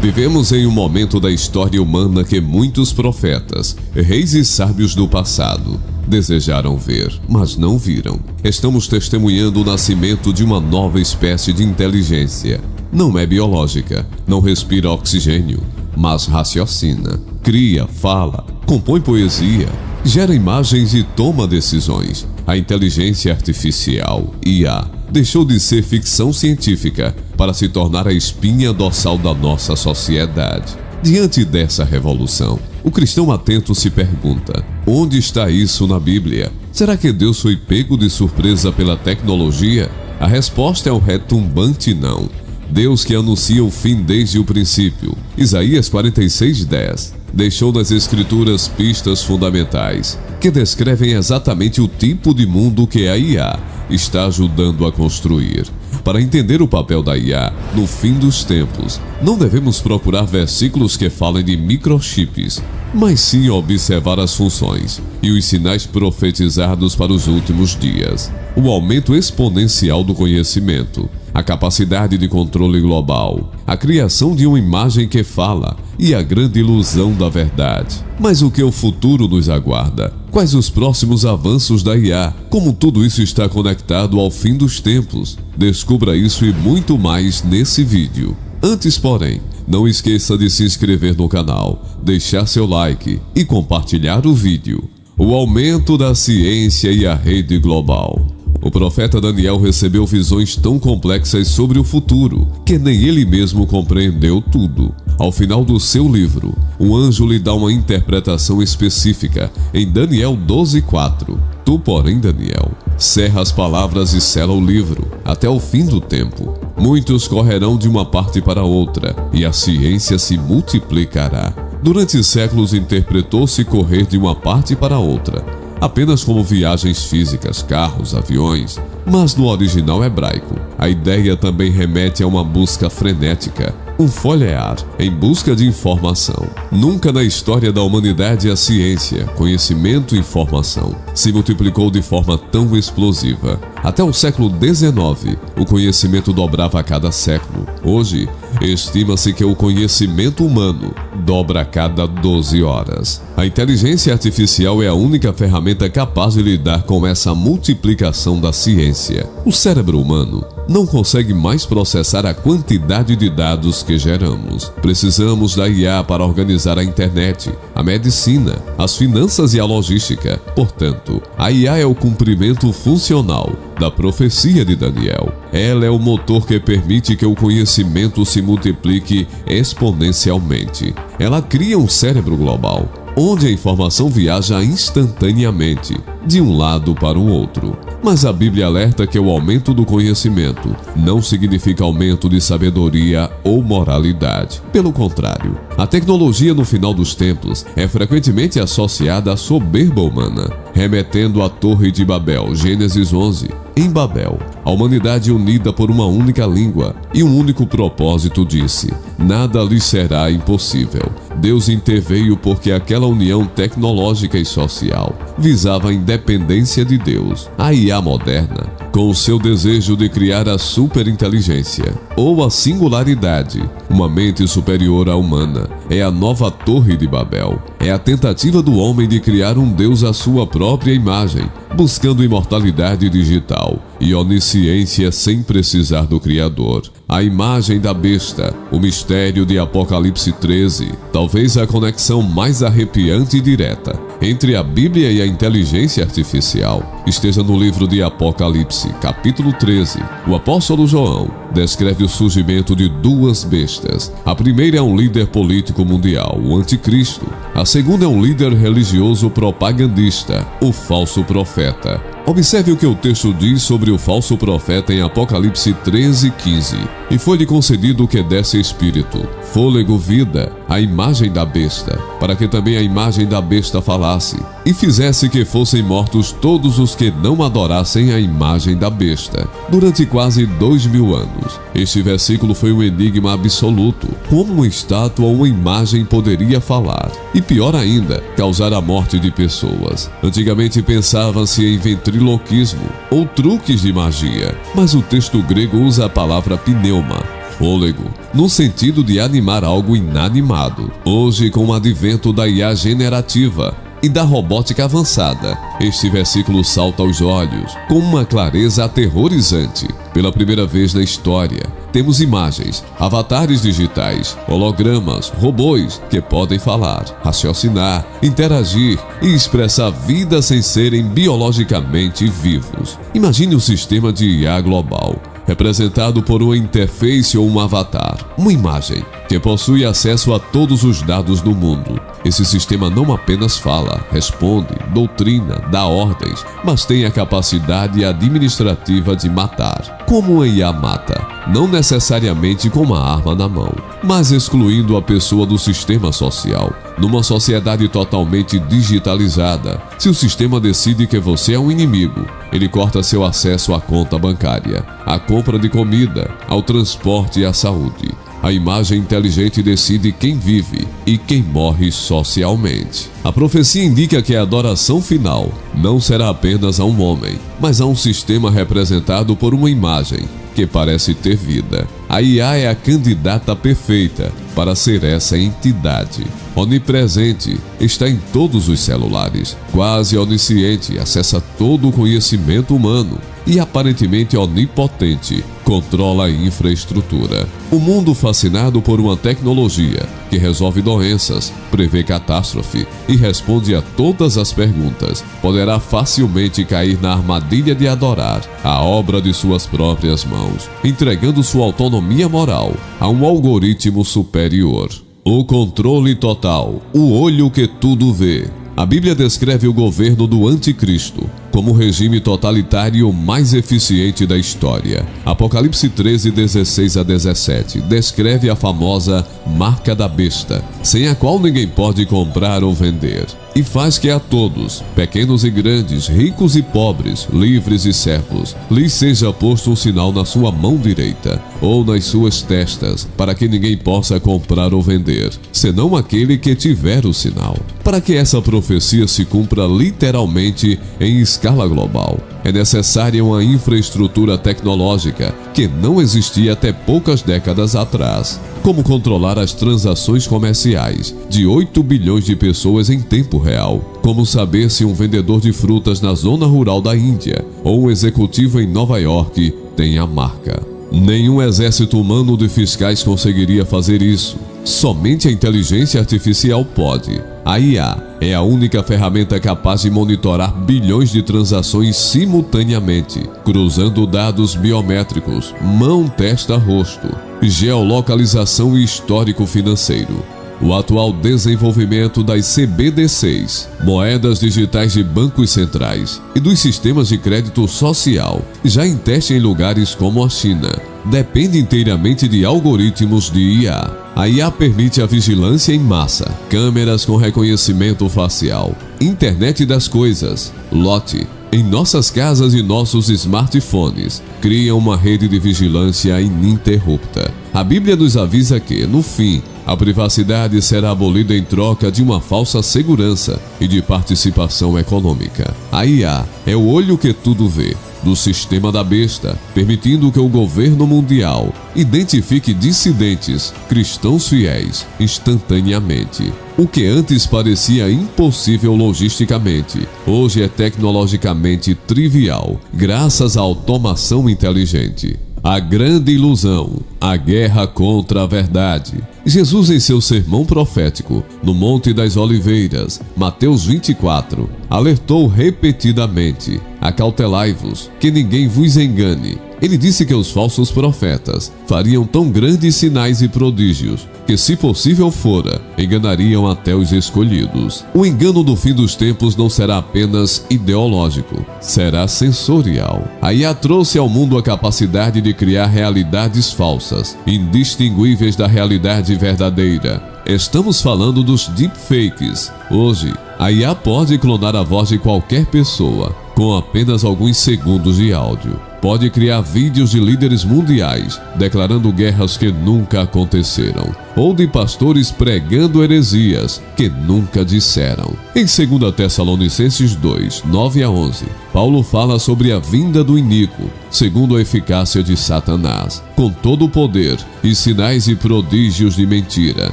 Vivemos em um momento da história humana que muitos profetas, reis e sábios do passado desejaram ver, mas não viram. Estamos testemunhando o nascimento de uma nova espécie de inteligência. Não é biológica, não respira oxigênio, mas raciocina, cria, fala, compõe poesia, gera imagens e toma decisões. A inteligência artificial, IA, deixou de ser ficção científica para se tornar a espinha dorsal da nossa sociedade. Diante dessa revolução, o cristão atento se pergunta: onde está isso na Bíblia? Será que Deus foi pego de surpresa pela tecnologia? A resposta é um retumbante não. Deus, que anuncia o fim desde o princípio, Isaías 46:10, deixou nas Escrituras pistas fundamentais que descrevem exatamente o tipo de mundo que a IA está ajudando a construir. Para entender o papel da IA no fim dos tempos, não devemos procurar versículos que falem de microchips, mas sim observar as funções e os sinais profetizados para os últimos dias. O aumento exponencial do conhecimento, a capacidade de controle global, a criação de uma imagem que fala e a grande ilusão da verdade. Mas o que o futuro nos aguarda? Quais os próximos avanços da IA? Como tudo isso está conectado ao fim dos tempos? Descubra isso e muito mais nesse vídeo. Antes, porém, não esqueça de se inscrever no canal, deixar seu like e compartilhar o vídeo. O aumento da ciência e a rede global. O profeta Daniel recebeu visões tão complexas sobre o futuro que nem ele mesmo compreendeu tudo. Ao final do seu livro, um anjo lhe dá uma interpretação específica em Daniel 12:4. Tu, porém, Daniel, cerra as palavras e sela o livro até o fim do tempo. Muitos correrão de uma parte para outra e a ciência se multiplicará. Durante séculos interpretou-se correr de uma parte para outra apenas como viagens físicas, carros, aviões, mas no original hebraico, a ideia também remete a uma busca frenética, um folhear em busca de informação. Nunca na história da humanidade a ciência, conhecimento e informação se multiplicou de forma tão explosiva. Até o século XIX, o conhecimento dobrava a cada século. Hoje, estima-se que o conhecimento humano dobra a cada 12 horas. A inteligência artificial é a única ferramenta capaz de lidar com essa multiplicação da ciência. O cérebro humano não consegue mais processar a quantidade de dados que geramos. Precisamos da IA para organizar a internet, a medicina, as finanças e a logística. Portanto, a IA é o cumprimento funcional da profecia de Daniel. Ela é o motor que permite que o conhecimento se multiplique exponencialmente. Ela cria um cérebro global, onde a informação viaja instantaneamente, de um lado para o outro. Mas a Bíblia alerta que o aumento do conhecimento não significa aumento de sabedoria ou moralidade. Pelo contrário, a tecnologia no final dos tempos é frequentemente associada à soberba humana, remetendo à Torre de Babel, Gênesis 11. Em Babel, a humanidade unida por uma única língua e um único propósito disse: nada lhes será impossível. Deus interveio porque aquela união tecnológica e social visava a independência de Deus. A IA moderna, com o seu desejo de criar a superinteligência ou a singularidade, uma mente superior à humana, é a nova Torre de Babel. É a tentativa do homem de criar um Deus à sua própria imagem, buscando imortalidade digital e onisciência sem precisar do Criador. A imagem da besta, o mistério de Apocalipse 13, talvez a conexão mais arrepiante e direta entre a Bíblia e a inteligência artificial, esteja no livro de Apocalipse, capítulo 13. O apóstolo João descreve o surgimento de duas bestas. A primeira é um líder político mundial, o anticristo. A segunda é um líder religioso propagandista, o falso profeta. Observe o que o texto diz sobre o falso profeta em Apocalipse 13:15. E foi-lhe concedido que desse espírito, fôlego, vida, a imagem da besta, para que também a imagem da besta falasse, e fizesse que fossem mortos todos os que não adorassem a imagem da besta. Durante quase 2000 anos, este versículo foi um enigma absoluto. Como uma estátua ou uma imagem poderia falar? E pior ainda, causar a morte de pessoas. Antigamente pensava-se em ventriloquismo ou truques de magia, mas o texto grego usa a palavra pneuma, fôlego, no sentido de animar algo inanimado. Hoje, com o advento da IA generativa e da robótica avançada, este versículo salta aos olhos com uma clareza aterrorizante. Pela primeira vez na história, temos imagens, avatares digitais, hologramas, robôs que podem falar, raciocinar, interagir e expressar vida sem serem biologicamente vivos. Imagine um sistema de IA global, representado por uma interface ou um avatar, uma imagem, que possui acesso a todos os dados do mundo. Esse sistema não apenas fala, responde, doutrina, dá ordens, mas tem a capacidade administrativa de matar. Como uma IA mata? Não necessariamente com uma arma na mão, mas excluindo a pessoa do sistema social. Numa sociedade totalmente digitalizada, se o sistema decide que você é um inimigo, ele corta seu acesso à conta bancária, à compra de comida, ao transporte e à saúde. A imagem inteligente decide quem vive e quem morre socialmente. A profecia indica que a adoração final não será apenas a um homem, mas a um sistema representado por uma imagem que parece ter vida. A IA é a candidata perfeita para ser essa entidade. Onipresente, está em todos os celulares. Quase onisciente, acessa todo o conhecimento humano. E aparentemente onipotente, controla a infraestrutura. O mundo fascinado por uma tecnologia que resolve doenças, prevê catástrofe e responde a todas as perguntas, poderá facilmente cair na armadilha de adorar a obra de suas próprias mãos, entregando sua autonomia moral a um algoritmo superior. O controle total, o olho que tudo vê. A Bíblia descreve o governo do Anticristo como o regime totalitário mais eficiente da história. Apocalipse 13, 16 a 17 descreve a famosa marca da besta, sem a qual ninguém pode comprar ou vender, e faz que a todos, pequenos e grandes, ricos e pobres, livres e servos, lhes seja posto um sinal na sua mão direita ou nas suas testas, para que ninguém possa comprar ou vender, senão aquele que tiver o sinal. Para que essa profecia se cumpra literalmente em escala global, é necessária uma infraestrutura tecnológica que não existia até poucas décadas atrás. Como controlar as transações comerciais de 8 bilhões de pessoas em tempo real? Como saber se um vendedor de frutas na zona rural da Índia ou um executivo em Nova York tem a marca? Nenhum exército humano de fiscais conseguiria fazer isso. Somente a inteligência artificial pode. A IA é a única ferramenta capaz de monitorar bilhões de transações simultaneamente, cruzando dados biométricos, mão, testa, rosto, geolocalização e histórico financeiro. O atual desenvolvimento das CBDCs, moedas digitais de bancos centrais, e dos sistemas de crédito social, já em teste em lugares como a China, depende inteiramente de algoritmos de IA. A IA permite a vigilância em massa, câmeras com reconhecimento facial, internet das coisas, LOT, em nossas casas e nossos smartphones, cria uma rede de vigilância ininterrupta. A Bíblia nos avisa que, no fim, a privacidade será abolida em troca de uma falsa segurança e de participação econômica. A IA é o olho que tudo vê do sistema da besta, permitindo que o governo mundial identifique dissidentes cristãos fiéis instantaneamente. O que antes parecia impossível logisticamente, hoje é tecnologicamente trivial, graças à automação inteligente. A grande ilusão, a guerra contra a verdade. Jesus, em seu sermão profético, no Monte das Oliveiras, Mateus 24, alertou repetidamente: acautelai-vos, que ninguém vos engane. Ele disse que os falsos profetas fariam tão grandes sinais e prodígios que, se possível fora, enganariam até os escolhidos. O engano do fim dos tempos não será apenas ideológico, será sensorial. A IA trouxe ao mundo a capacidade de criar realidades falsas, indistinguíveis da realidade verdadeira. Estamos falando dos deepfakes. Hoje, a IA pode clonar a voz de qualquer pessoa, com apenas alguns segundos de áudio. Pode criar vídeos de líderes mundiais, declarando guerras que nunca aconteceram, ou de pastores pregando heresias que nunca disseram. Em 2 Tessalonicenses 2, 9 a 11, Paulo fala sobre a vinda do iníquo, segundo a eficácia de Satanás, com todo o poder e sinais e prodígios de mentira.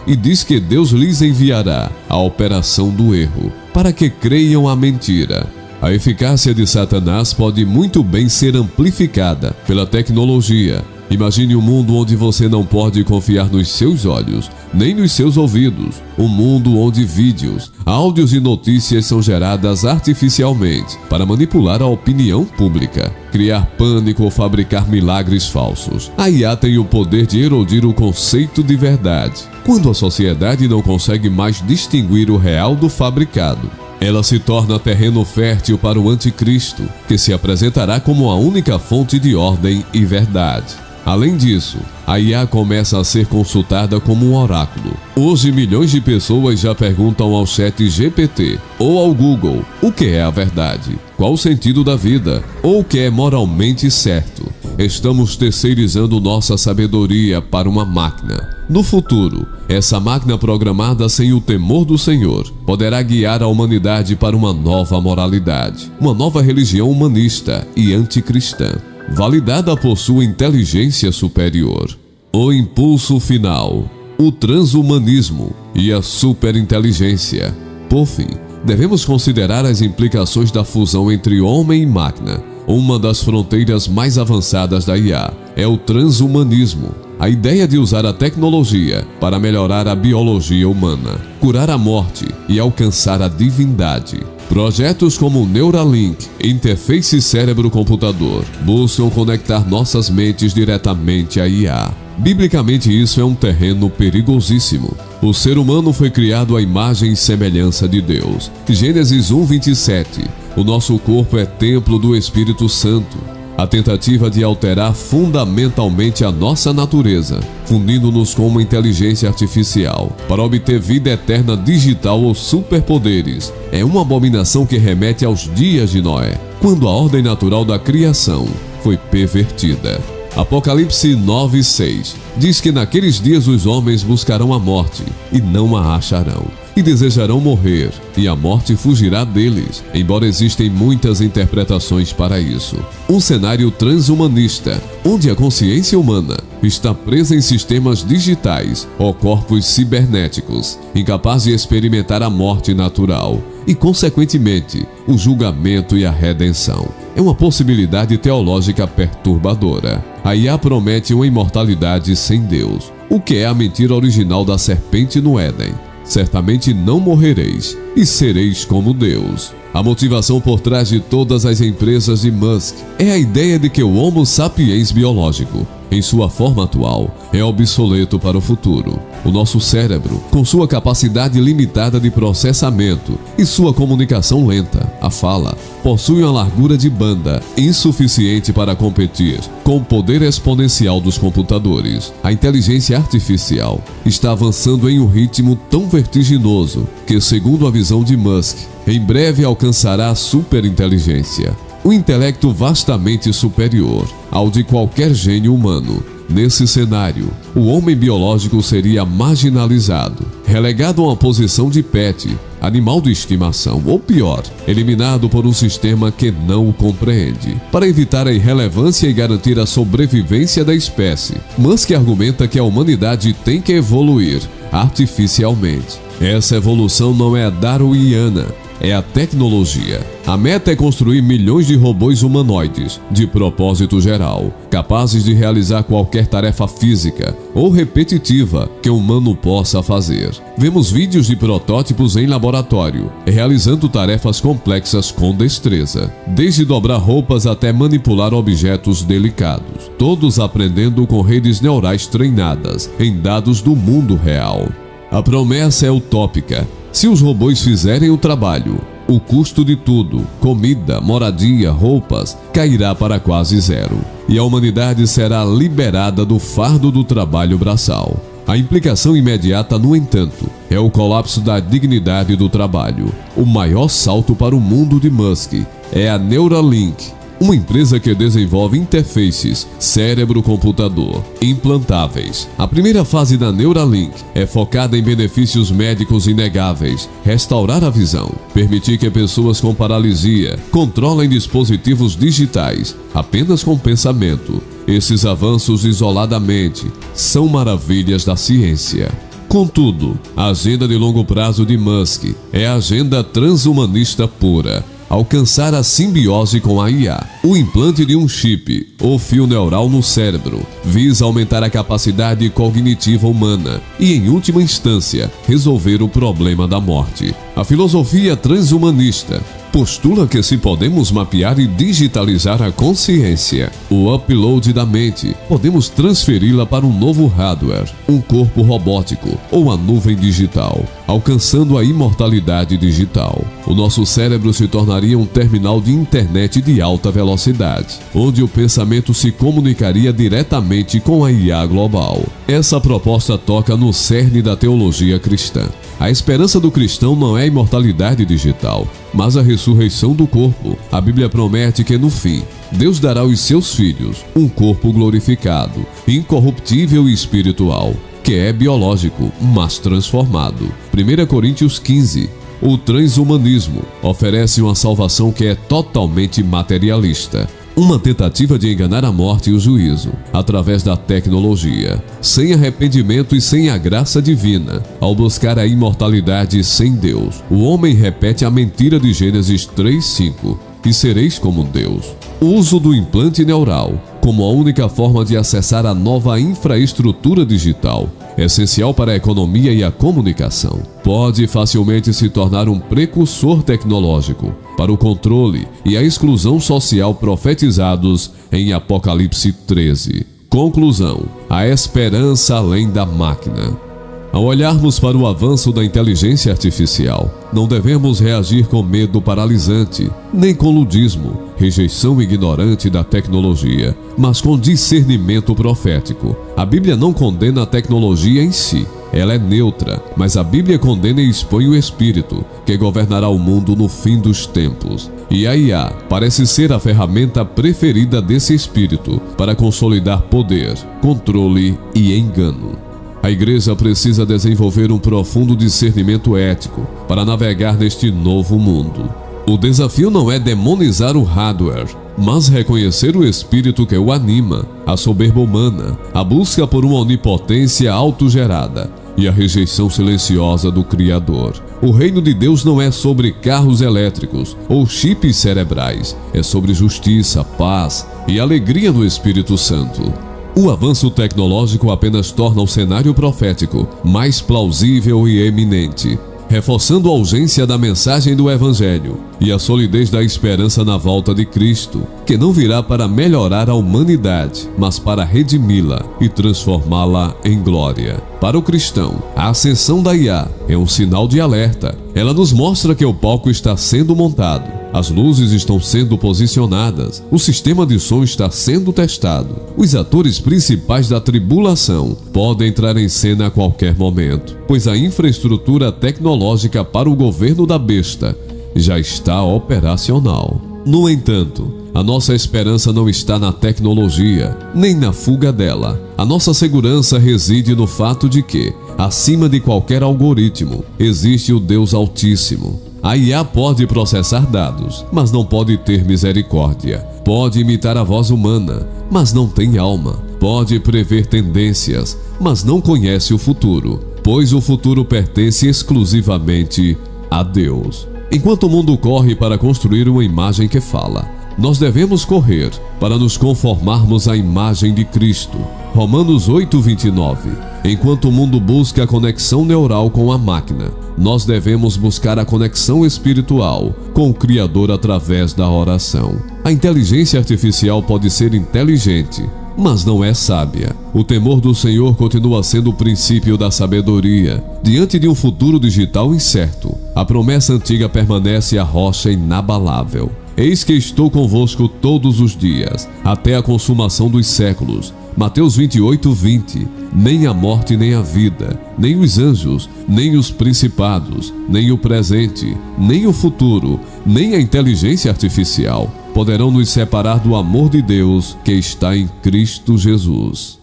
E diz que Deus lhes enviará a operação do erro, para que creiam a mentira. A eficácia de Satanás pode muito bem ser amplificada pela tecnologia. Imagine um mundo onde você não pode confiar nos seus olhos, nem nos seus ouvidos. Um mundo onde vídeos, áudios e notícias são geradas artificialmente para manipular a opinião pública, criar pânico ou fabricar milagres falsos. A IA tem o poder de erodir o conceito de verdade. Quando a sociedade não consegue mais distinguir o real do fabricado, ela se torna terreno fértil para o anticristo, que se apresentará como a única fonte de ordem e verdade. Além disso, a IA começa a ser consultada como um oráculo. Hoje, milhões de pessoas já perguntam ao ChatGPT ou ao Google o que é a verdade, qual o sentido da vida ou o que é moralmente certo. Estamos terceirizando nossa sabedoria para uma máquina. No futuro, essa máquina programada sem o temor do Senhor poderá guiar a humanidade para uma nova moralidade, uma nova religião humanista e anticristã, validada por sua inteligência superior. O impulso final, o transhumanismo e a superinteligência. Por fim, devemos considerar as implicações da fusão entre homem e máquina. Uma das fronteiras mais avançadas da IA é o transhumanismo, a ideia de usar a tecnologia para melhorar a biologia humana, curar a morte e alcançar a divindade. Projetos como o Neuralink, interface cérebro-computador, buscam conectar nossas mentes diretamente à IA. Biblicamente, isso é um terreno perigosíssimo. O ser humano foi criado à imagem e semelhança de Deus. Gênesis 1:27. O nosso corpo é templo do Espírito Santo. A tentativa de alterar fundamentalmente a nossa natureza, fundindo-nos com uma inteligência artificial, para obter vida eterna digital ou superpoderes, é uma abominação que remete aos dias de Noé, quando a ordem natural da criação foi pervertida. Apocalipse 9:6 diz que naqueles dias os homens buscarão a morte e não a acharão, e desejarão morrer, e a morte fugirá deles, embora existem muitas interpretações para isso. Um cenário transhumanista, onde a consciência humana está presa em sistemas digitais ou corpos cibernéticos, incapaz de experimentar a morte natural e, consequentemente, o julgamento e a redenção. É uma possibilidade teológica perturbadora. A IA promete uma imortalidade sem Deus, o que é a mentira original da serpente no Éden. Certamente não morrereis e sereis como Deus. A motivação por trás de todas as empresas de Musk é a ideia de que o Homo sapiens biológico, em sua forma atual, é obsoleto para o futuro. O nosso cérebro, com sua capacidade limitada de processamento e sua comunicação lenta, a fala, possui uma largura de banda insuficiente para competir com o poder exponencial dos computadores. A inteligência artificial está avançando em um ritmo tão vertiginoso que, segundo a visão de Musk, em breve alcançará a superinteligência, um intelecto vastamente superior ao de qualquer gênio humano. Nesse cenário, o homem biológico seria marginalizado, relegado a uma posição de pet, animal de estimação, ou pior, eliminado por um sistema que não o compreende. Para evitar a irrelevância e garantir a sobrevivência da espécie, Musk argumenta que a humanidade tem que evoluir artificialmente. Essa evolução não é darwiniana, é a tecnologia. A meta é construir milhões de robôs humanoides, de propósito geral, capazes de realizar qualquer tarefa física ou repetitiva que o humano possa fazer. Vemos vídeos de protótipos em laboratório, realizando tarefas complexas com destreza, desde dobrar roupas até manipular objetos delicados, todos aprendendo com redes neurais treinadas em dados do mundo real. A promessa é utópica. Se os robôs fizerem o trabalho, o custo de tudo, comida, moradia, roupas, cairá para quase zero, e a humanidade será liberada do fardo do trabalho braçal. A implicação imediata, no entanto, é o colapso da dignidade do trabalho. O maior salto para o mundo de Musk é a Neuralink, uma empresa que desenvolve interfaces cérebro-computador implantáveis. A primeira fase da Neuralink é focada em benefícios médicos inegáveis: restaurar a visão, permitir que pessoas com paralisia controlem dispositivos digitais apenas com pensamento. Esses avanços isoladamente são maravilhas da ciência. Contudo, a agenda de longo prazo de Musk é a agenda transhumanista pura: alcançar a simbiose com a IA. O implante de um chip ou fio neural no cérebro visa aumentar a capacidade cognitiva humana e, em última instância, resolver o problema da morte. A filosofia transhumanista postula que, se podemos mapear e digitalizar a consciência, o upload da mente, podemos transferi-la para um novo hardware, um corpo robótico ou a nuvem digital, alcançando a imortalidade digital. O nosso cérebro se tornaria um terminal de internet de alta velocidade, onde o pensamento se comunicaria diretamente com a IA global. Essa proposta toca no cerne da teologia cristã. A esperança do cristão não é a imortalidade digital, mas a ressurreição do corpo. A Bíblia promete que, no fim, Deus dará aos seus filhos um corpo glorificado, incorruptível e espiritual, que é biológico, mas transformado. 1 Coríntios 15. O transhumanismo oferece uma salvação que é totalmente materialista. Uma tentativa de enganar a morte e o juízo, através da tecnologia, sem arrependimento e sem a graça divina. Ao buscar a imortalidade sem Deus, o homem repete a mentira de Gênesis 3:5, e sereis como Deus. O uso do implante neural como a única forma de acessar a nova infraestrutura digital, essencial para a economia e a comunicação, pode facilmente se tornar um precursor tecnológico para o controle e a exclusão social profetizados em Apocalipse 13. Conclusão: a esperança além da máquina. Ao olharmos para o avanço da inteligência artificial, não devemos reagir com medo paralisante, nem com ludismo, rejeição ignorante da tecnologia, mas com discernimento profético. A Bíblia não condena a tecnologia em si. Ela é neutra, mas a Bíblia condena e expõe o Espírito, que governará o mundo no fim dos tempos. E a IA parece ser a ferramenta preferida desse Espírito para consolidar poder, controle e engano. A igreja precisa desenvolver um profundo discernimento ético para navegar neste novo mundo. O desafio não é demonizar o hardware, mas reconhecer o espírito que o anima, a soberba humana, a busca por uma onipotência autogerada e a rejeição silenciosa do Criador. O reino de Deus não é sobre carros elétricos ou chips cerebrais, é sobre justiça, paz e alegria no Espírito Santo. O avanço tecnológico apenas torna o cenário profético mais plausível e eminente, reforçando a urgência da mensagem do Evangelho e a solidez da esperança na volta de Cristo, que não virá para melhorar a humanidade, mas para redimi-la e transformá-la em glória. Para o cristão, a ascensão da IA é um sinal de alerta. Ela nos mostra que o palco está sendo montado, as luzes estão sendo posicionadas, o sistema de som está sendo testado. Os atores principais da tribulação podem entrar em cena a qualquer momento, pois a infraestrutura tecnológica para o governo da besta já está operacional. No entanto, a nossa esperança não está na tecnologia, nem na fuga dela. A nossa segurança reside no fato de que, acima de qualquer algoritmo, existe o Deus Altíssimo. A IA pode processar dados, mas não pode ter misericórdia. Pode imitar a voz humana, mas não tem alma. Pode prever tendências, mas não conhece o futuro, pois o futuro pertence exclusivamente a Deus. Enquanto o mundo corre para construir uma imagem que fala, nós devemos correr para nos conformarmos à imagem de Cristo. Romanos 8:29. Enquanto o mundo busca a conexão neural com a máquina, nós devemos buscar a conexão espiritual com o Criador através da oração. A inteligência artificial pode ser inteligente, mas não é sábia. O temor do Senhor continua sendo o princípio da sabedoria. Diante de um futuro digital incerto, a promessa antiga permanece a rocha inabalável. Eis que estou convosco todos os dias, até a consumação dos séculos. Mateus 28, 20. Nem a morte nem a vida, nem os anjos, nem os principados, nem o presente, nem o futuro, nem a inteligência artificial poderão nos separar do amor de Deus que está em Cristo Jesus.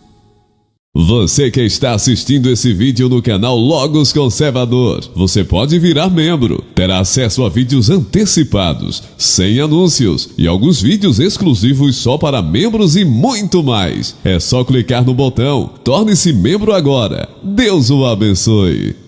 Você que está assistindo esse vídeo no canal Logos Conservador, você pode virar membro, terá acesso a vídeos antecipados, sem anúncios e alguns vídeos exclusivos só para membros e muito mais. É só clicar no botão, torne-se membro agora. Deus o abençoe.